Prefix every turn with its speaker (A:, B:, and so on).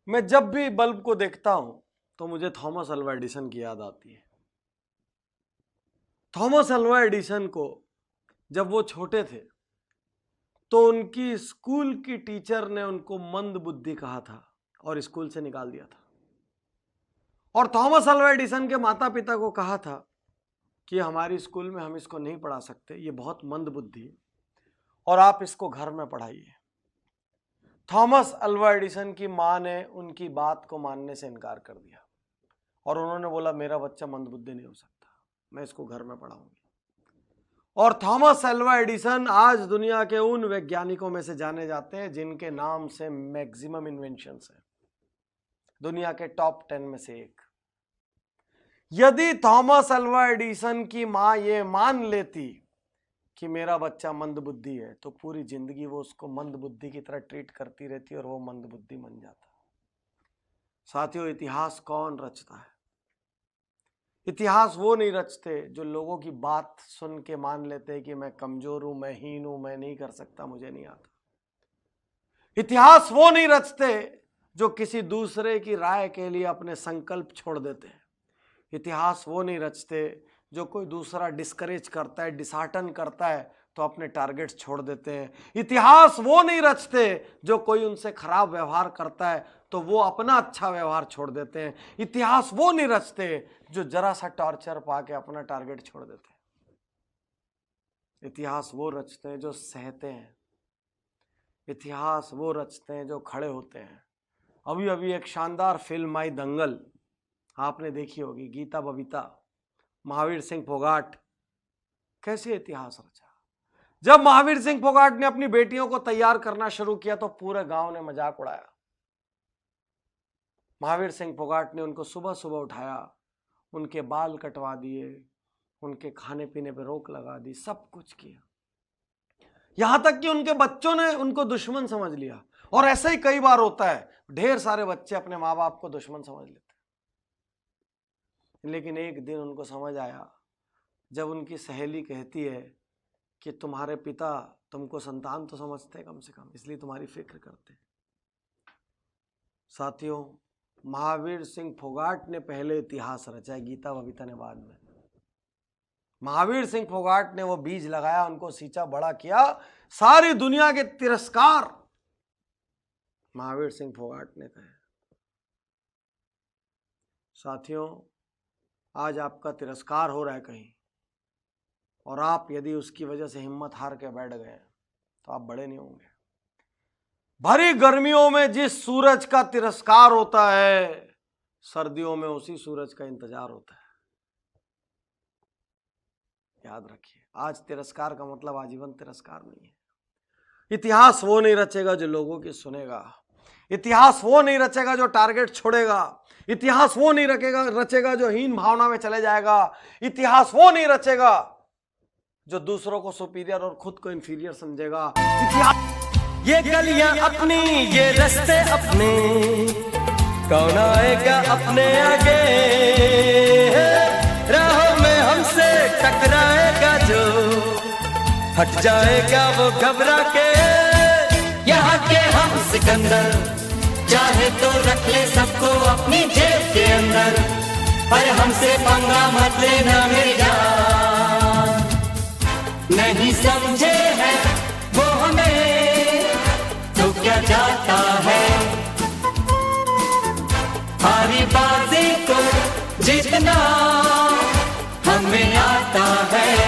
A: मैं जब भी बल्ब को देखता हूं तो मुझे थॉमस अल्वा एडिसन की याद आती है। थॉमस अल्वा एडिसन को जब वो छोटे थे तो उनकी स्कूल की टीचर ने उनको मंद बुद्धि कहा था और स्कूल से निकाल दिया था। और थॉमस अल्वा एडिसन के माता पिता को कहा था कि हमारी स्कूल में हम इसको नहीं पढ़ा सकते, ये बहुत मंद बुद्धि है और आप इसको घर में पढ़ाइए। थॉमस अल्वा एडिसन की मां ने उनकी बात को मानने से इनकार कर दिया और उन्होंने बोला मेरा बच्चा मंदबुद्धि नहीं हो सकता, मैं इसको घर में पढ़ाऊंगी। और थॉमस अल्वा एडिसन आज दुनिया के उन वैज्ञानिकों में से जाने जाते हैं जिनके नाम से मैक्सिमम इन्वेंशंस है, दुनिया के टॉप 10 में से एक। यदि थॉमस अल्वा एडिसन की मां ये मान लेती कि मेरा बच्चा मंदबुद्धि है तो पूरी जिंदगी वो उसको मंदबुद्धि की तरह ट्रीट करती रहती और वो मंदबुद्धि बन जाता। साथियों, इतिहास कौन रचता है? इतिहास वो नहीं रचते जो लोगों की बात सुन के मान लेते कि मैं कमजोर हूं, मैं हीन हूं, मैं नहीं कर सकता, मुझे नहीं आता। इतिहास वो नहीं रचते जो किसी दूसरे की राय के लिए अपने संकल्प छोड़ देते हैं। इतिहास वो नहीं रचते जो कोई दूसरा डिस्करेज करता है, डिसहार्टन करता है तो अपने टारगेट्स छोड़ देते हैं। इतिहास वो नहीं रचते जो कोई उनसे खराब व्यवहार करता है तो वो अपना अच्छा व्यवहार छोड़ देते हैं। इतिहास वो नहीं रचते जो जरा सा टॉर्चर पाके अपना टारगेट छोड़ देते हैं। इतिहास वो रचते हैं जो सहते हैं। इतिहास वो रचते हैं जो खड़े होते हैं। अभी अभी एक शानदार फिल्म आई दंगल, आपने देखी होगी। गीता बबीता, महावीर सिंह फोगाट, कैसे इतिहास रचा। जब महावीर सिंह फोगाट ने अपनी बेटियों को तैयार करना शुरू किया तो पूरे गांव ने मजाक उड़ाया। महावीर सिंह फोगाट ने उनको सुबह सुबह उठाया, उनके बाल कटवा दिए, उनके खाने पीने पे रोक लगा दी, सब कुछ किया। यहां तक कि उनके बच्चों ने उनको दुश्मन समझ लिया। और ऐसा ही कई बार होता है, ढेर सारे बच्चे अपने माँ बाप को दुश्मन समझ लेते। लेकिन एक दिन उनको समझ आया जब उनकी सहेली कहती है कि तुम्हारे पिता तुमको संतान तो समझते कम से कम, इसलिए तुम्हारी फिक्र करते। साथियों, महावीर सिंह फोगाट ने पहले इतिहास रचा है, गीता बबीता ने बाद में। महावीर सिंह फोगाट ने वो बीज लगाया, उनको सींचा, बड़ा किया। सारी दुनिया के तिरस्कार महावीर सिंह फोगाट ने कहे। साथियों, आज आपका तिरस्कार हो रहा है कहीं और आप यदि उसकी वजह से हिम्मत हार के बैठ गए तो आप बड़े नहीं होंगे। भरी गर्मियों में जिस सूरज का तिरस्कार होता है, सर्दियों में उसी सूरज का इंतजार होता है। याद रखिए, आज तिरस्कार का मतलब आजीवन तिरस्कार नहीं है। इतिहास वो नहीं रचेगा जो लोगों की सुनेगा। इतिहास वो नहीं रचेगा जो टारगेट छोड़ेगा। इतिहास वो नहीं रचेगा जो हीन भावना में चले जाएगा। इतिहास वो नहीं रचेगा जो दूसरों को सुपीरियर और खुद को इंफीरियर समझेगा। इतिहास
B: ये गलियां अपनी, ये रास्ते अपने, कौन आएगा अपने आगे? राहों में हमसे टकराएगा जो, हट जाएगा वो घबरा के। यहाँ के हम सिकंदर, चाहे तो रख ले सबको अपनी जेब के अंदर, पर हमसे पंगा मत लेना मेरी जान। नहीं समझे है वो हमें तो क्या जाता है, हारी बाजी को जीतना हमें आता है।